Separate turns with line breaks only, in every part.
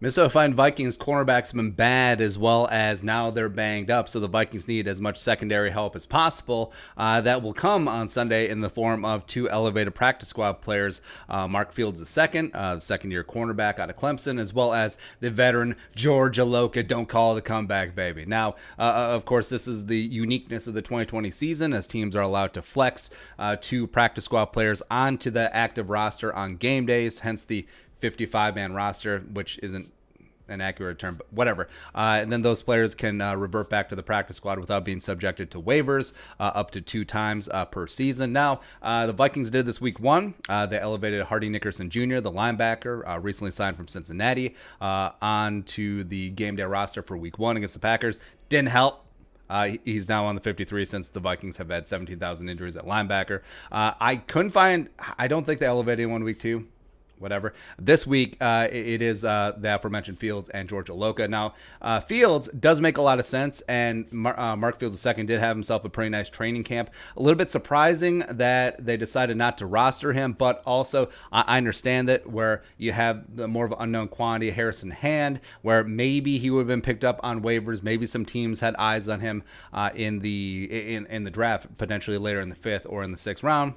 Minnesota Vikings cornerbacks have been bad, as well as now they're banged up, so the Vikings need as much secondary help as possible. That will come on Sunday in the form of two elevated practice squad players, Mark Fields II, the second-year cornerback out of Clemson, as well as the veteran George Iloka. Don't call it a comeback, baby. Now, of course, this is the uniqueness of the 2020 season, as teams are allowed to flex two practice squad players onto the active roster on game days, hence the 55-man roster, which isn't an accurate term, but whatever. And then those players can revert back to the practice squad without being subjected to waivers up to 2 times per season. Now, the Vikings did this week 1. They elevated Hardy Nickerson Jr., the linebacker, recently signed from Cincinnati, onto the game day roster for week 1 against the Packers. Didn't help. He's now on the 53 since the Vikings have had 17,000 injuries at linebacker. I don't think they elevated anyone week 2. Whatever. This week, it is the aforementioned Fields and George Iloka. Now, Fields does make a lot of sense, and Mark Fields II did have himself a pretty nice training camp. A little bit surprising that they decided not to roster him, but also I understand that where you have the more of an unknown quantity, Harrison Hand, where maybe he would have been picked up on waivers. Maybe some teams had eyes on him in the draft, potentially later in the 5th or in the 6th round.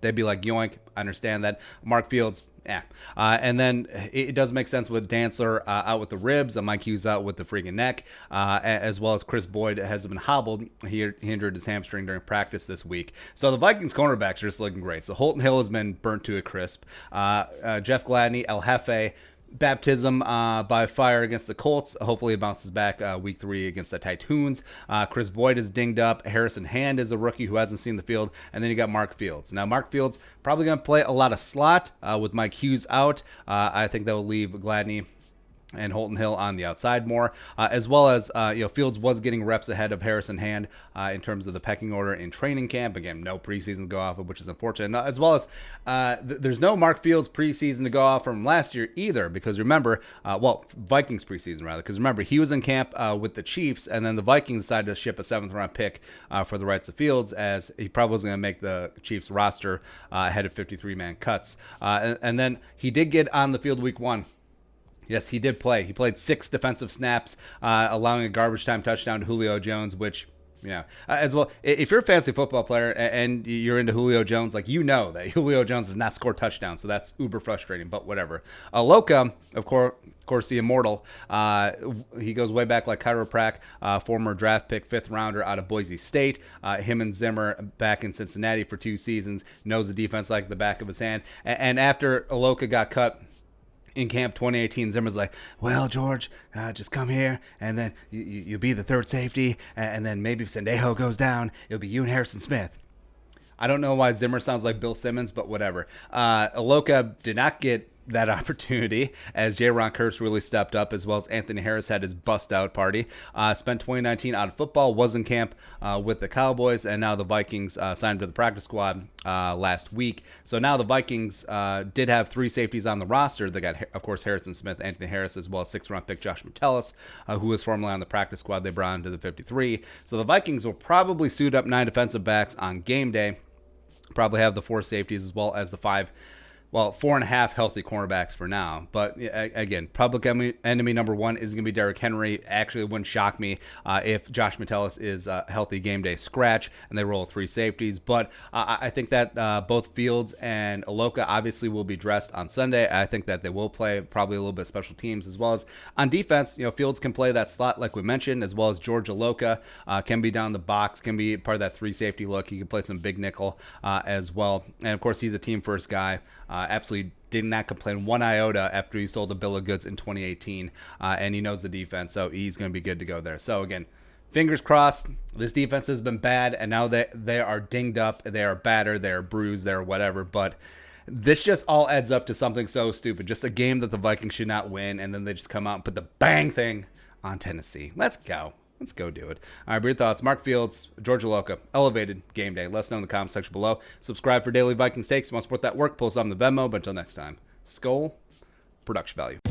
They'd be like, yoink, I understand that. Mark Fields, yeah. And then it does make sense with Dantzler out with the ribs, Mike Hughes out with the freaking neck, as well as Chris Boyd has been hobbled. He injured his hamstring during practice this week. So the Vikings cornerbacks are just looking great. So Holton Hill has been burnt to a crisp. Jeff Gladney, El Jefe, baptism by fire against the Colts. Hopefully it bounces back week 3 against the Titans. Chris Boyd is dinged up. Harrison Hand is a rookie who hasn't seen the field. And then you got Mark Fields. Now, Mark Fields probably going to play a lot of slot with Mike Hughes out. I think that will leave Gladney and Holton Hill on the outside more, as well as Fields was getting reps ahead of Harrison Hand in terms of the pecking order in training camp. Again, no preseason to go off of, which is unfortunate. As well as there's no Mark Fields preseason to go off from last year either, because remember, Vikings preseason rather, because remember he was in camp with the Chiefs, and then the Vikings decided to ship a 7th round pick for the rights of Fields, as he probably was going to make the Chiefs roster ahead of 53-man cuts, and then he did get on the field week 1. Yes, he did play. He played 6 defensive snaps, allowing a garbage time touchdown to Julio Jones, which, as well, if you're a fantasy football player and you're into Julio Jones, like, you know that Julio Jones does not score touchdowns, so that's uber frustrating, but whatever. Iloka, of course, the immortal, he goes way back like chiroprac, former draft pick, 5th rounder out of Boise State. Him and Zimmer back in Cincinnati for 2 seasons, knows the defense like the back of his hand. And after Iloka got cut in camp 2018, Zimmer's like, well, George, just come here, and then you'll be the 3rd safety, and then maybe if Sendejo goes down, it'll be you and Harrison Smith. I don't know why Zimmer sounds like Bill Simmons, but whatever. Iloka did not get that opportunity, as J-Ron Kurtz really stepped up, as well as Anthony Harris had his bust-out party. Spent 2019 out of football, was in camp with the Cowboys, and now the Vikings signed to the practice squad last week. So now the Vikings did have 3 safeties on the roster. They got, of course, Harrison Smith, Anthony Harris, as well as 6th round pick Josh Metellus, who was formerly on the practice squad. They brought into the 53. So the Vikings will probably suit up 9 defensive backs on game day, probably have the 4 safeties as well as the 4.5 healthy cornerbacks for now. But again, public enemy number 1 is going to be Derrick Henry. Actually, it wouldn't shock me if Josh Metellus is a healthy game day scratch and they roll 3 safeties. But I think that both Fields and Iloka obviously will be dressed on Sunday. I think that they will play probably a little bit of special teams, as well as on defense. Fields can play that slot like we mentioned, as well as George Iloka can be down the box, can be part of that 3 safety look. He can play some big nickel as well. And of course, he's a team first guy. Absolutely did not complain one iota after he sold a bill of goods in 2018, and he knows the defense, so he's going to be good to go there. So again, fingers crossed. This defense has been bad, and now they are dinged up, they are battered, they are bruised, they are whatever, but this just all adds up to something so stupid. Just a game that the Vikings should not win, and then they just come out and put the bang thing on Tennessee. Let's go. Let's go do it. All right, your thoughts. Mark Fields, George Iloka, elevated game day. Let us know in the comment section below. Subscribe for daily Vikings takes. If you want to support that work, pull us on the Venmo. But until next time, Skull Production Value.